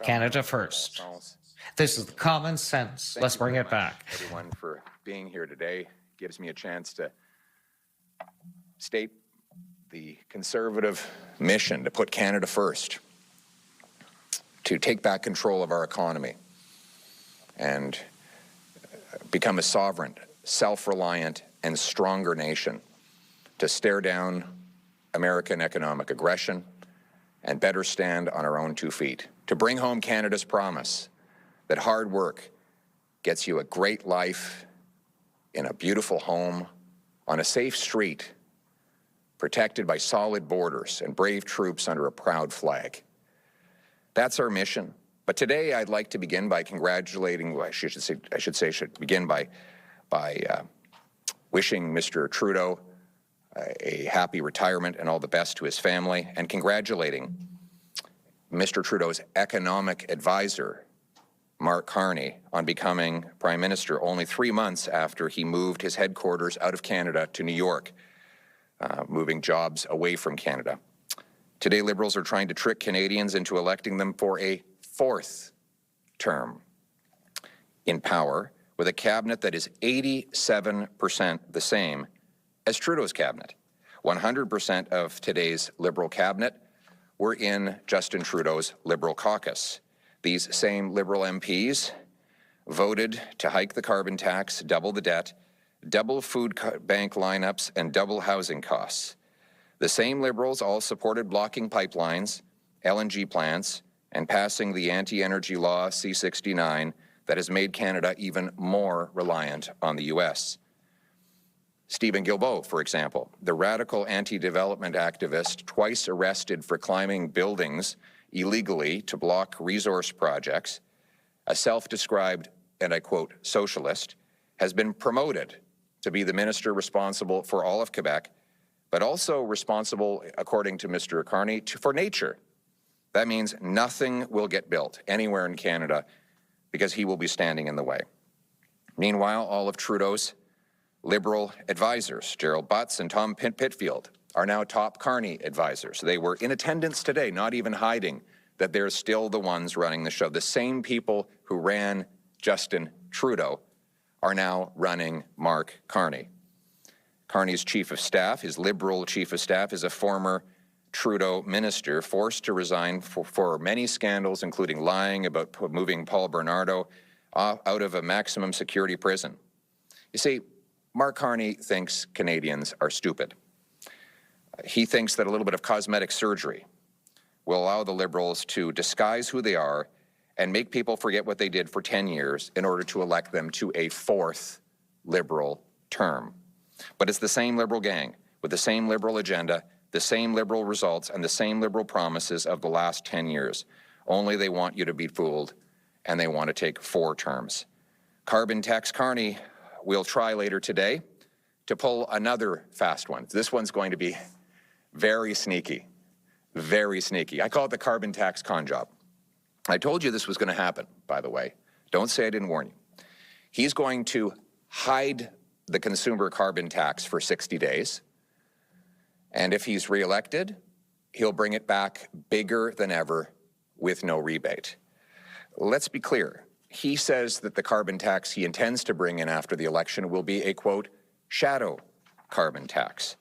Canada first. This is the common sense. Let's bring it back. Everyone for being here today. Gives me a chance to state the Conservative mission to put Canada first, to take back control of our economy and become a sovereign, self-reliant, and stronger nation, to stare down American economic aggression and better stand on our own 2 feet, to bring home Canada's promise that hard work gets you a great life in a beautiful home, on a safe street, protected by solid borders and brave troops under a proud flag. That's our mission. But today I'd like to begin by congratulating, well, I should begin by wishing Mr. Trudeau a happy retirement and all the best to his family, and congratulating Mr. Trudeau's economic advisor, Mark Carney, on becoming Prime Minister only 3 months after he moved his headquarters out of Canada to New York, moving jobs away from Canada. Today, Liberals are trying to trick Canadians into electing them for a 4th term in power, with a cabinet that is 87% the same as Trudeau's cabinet. 100% of today's Liberal cabinet were in Justin Trudeau's Liberal caucus. These same Liberal MPs voted to hike the carbon tax, double the debt, double food bank lineups, and double housing costs. The same Liberals all supported blocking pipelines, LNG plants, and passing the anti-energy law C-69 that has made Canada even more reliant on the U.S. Stephen Guilbeault, for example, the radical anti-development activist twice arrested for climbing buildings illegally to block resource projects, a self-described, and I quote, socialist, has been promoted to be the minister responsible for all of Quebec, but also responsible, according to Mr. Carney, for nature. That means nothing will get built anywhere in Canada because he will be standing in the way. Meanwhile, all of Trudeau's Liberal advisors, Gerald Butts and Tom Pitfield, are now top Carney advisors. They were in attendance today, not even hiding that they're still the ones running the show. The same people who ran Justin Trudeau are now running Mark Carney. Carney's chief of staff, his Liberal chief of staff, is a former Trudeau minister forced to resign for many scandals, including lying about moving Paul Bernardo out of a maximum security prison. You see, Mark Carney thinks Canadians are stupid. He thinks that a little bit of cosmetic surgery will allow the Liberals to disguise who they are and make people forget what they did for 10 years in order to elect them to a 4th Liberal term. But it's the same Liberal gang with the same Liberal agenda, the same Liberal results, and the same Liberal promises of the last 10 years. Only they want you to be fooled, and they want to take 4 terms. Carbon tax Carney will try later today to pull another fast one. This one's going to be very sneaky, very sneaky. I call it the carbon tax con job. I told you this was going to happen, by the way. Don't say I didn't warn you. He's going to hide the consumer carbon tax for 60 days. And if he's reelected, he'll bring it back bigger than ever with no rebate. Let's be clear. He says that the carbon tax he intends to bring in after the election will be a, quote, shadow carbon tax.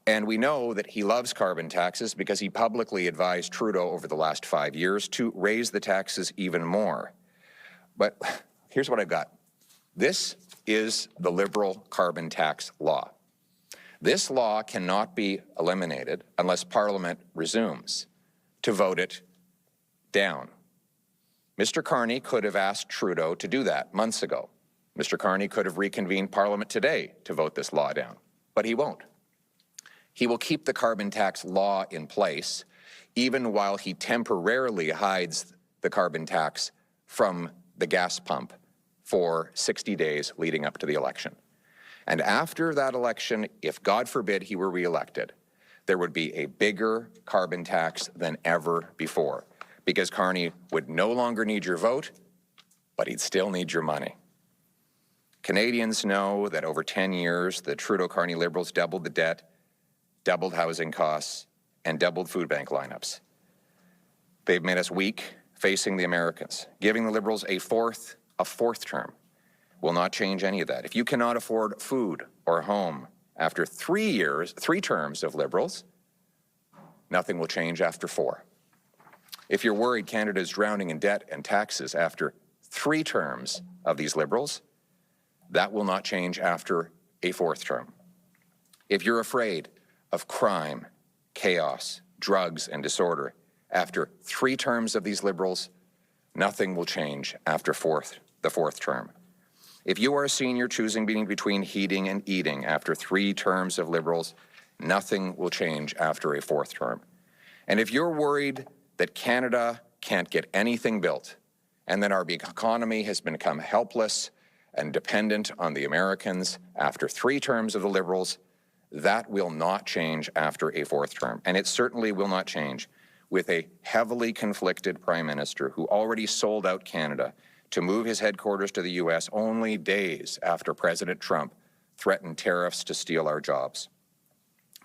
And we know that he loves carbon taxes because he publicly advised Trudeau over the last 5 years to raise the taxes even more. But here's what I've got. This is the Liberal carbon tax law. This law cannot be eliminated unless Parliament resumes to vote it down. Mr. Carney could have asked Trudeau to do that months ago. Mr. Carney could have reconvened Parliament today to vote this law down, but he won't. He will keep the carbon tax law in place, even while he temporarily hides the carbon tax from the gas pump for 60 days leading up to the election. And after that election, if God forbid he were reelected, there would be a bigger carbon tax than ever before, because Carney would no longer need your vote, but he'd still need your money. Canadians know that over 10 years, the Trudeau-Carney Liberals doubled the debt, doubled housing costs, and doubled food bank lineups. They've made us weak, facing the Americans. Giving the Liberals a fourth term will not change any of that. If you cannot afford food or home after 3 terms of Liberals, nothing will change after 4. If you're worried Canada is drowning in debt and taxes after 3 terms of these Liberals, that will not change after a 4th term. If you're afraid of crime, chaos, drugs, and disorder after 3 terms of these Liberals, nothing will change after the 4th term. If you are a senior choosing between heating and eating after 3 terms of Liberals, nothing will change after a 4th term. And if you're worried that Canada can't get anything built and that our economy has become helpless and dependent on the Americans after 3 terms of the Liberals, that will not change after a 4th term. And it certainly will not change with a heavily conflicted Prime Minister who already sold out Canada to move his headquarters to the U.S. only days after President Trump threatened tariffs to steal our jobs.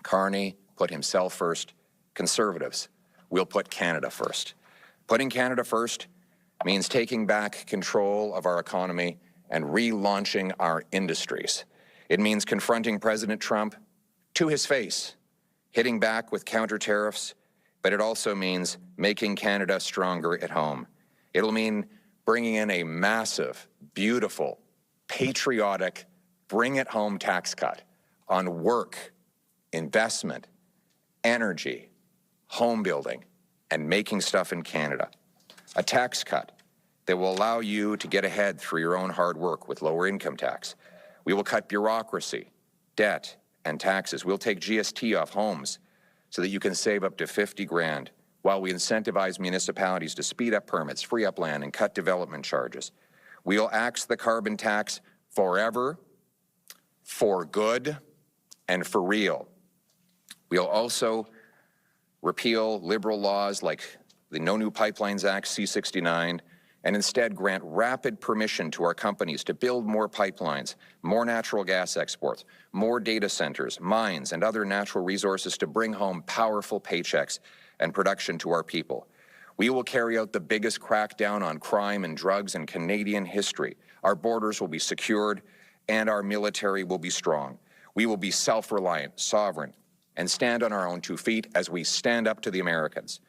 Carney put himself first. Conservatives will put Canada first. Putting Canada first means taking back control of our economy and relaunching our industries. It means confronting President Trump to his face, hitting back with counter tariffs, but it also means making Canada stronger at home. It'll mean bringing in a massive, beautiful, patriotic, bring-it-home tax cut on work, investment, energy, home building, and making stuff in Canada. A tax cut that will allow you to get ahead through your own hard work with lower income tax. We will cut bureaucracy, debt, and taxes. We'll take GST off homes so that you can save up to 50 grand while we incentivize municipalities to speed up permits, free up land, and cut development charges. We'll axe the carbon tax forever, for good, and for real. We'll also repeal Liberal laws like the No New Pipelines Act, C-69, and instead grant rapid permission to our companies to build more pipelines, more natural gas exports, more data centers, mines, and other natural resources to bring home powerful paychecks and production to our people. We will carry out the biggest crackdown on crime and drugs in Canadian history. Our borders will be secured, and our military will be strong. We will be self-reliant, sovereign, and stand on our own 2 feet as we stand up to the Americans.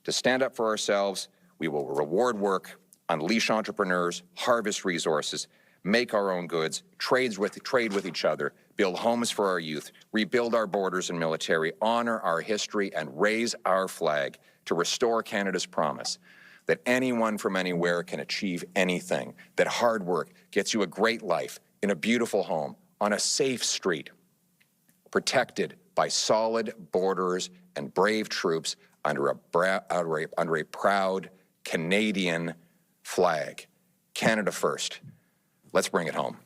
To stand up for ourselves, we will reward work, unleash entrepreneurs, harvest resources, make our own goods, trade with each other, build homes for our youth, rebuild our borders and military, honor our history, and raise our flag to restore Canada's promise that anyone from anywhere can achieve anything, that hard work gets you a great life in a beautiful home, on a safe street, protected by solid borders and brave troops under a proud Canadian flag. Canada first. Let's bring it home.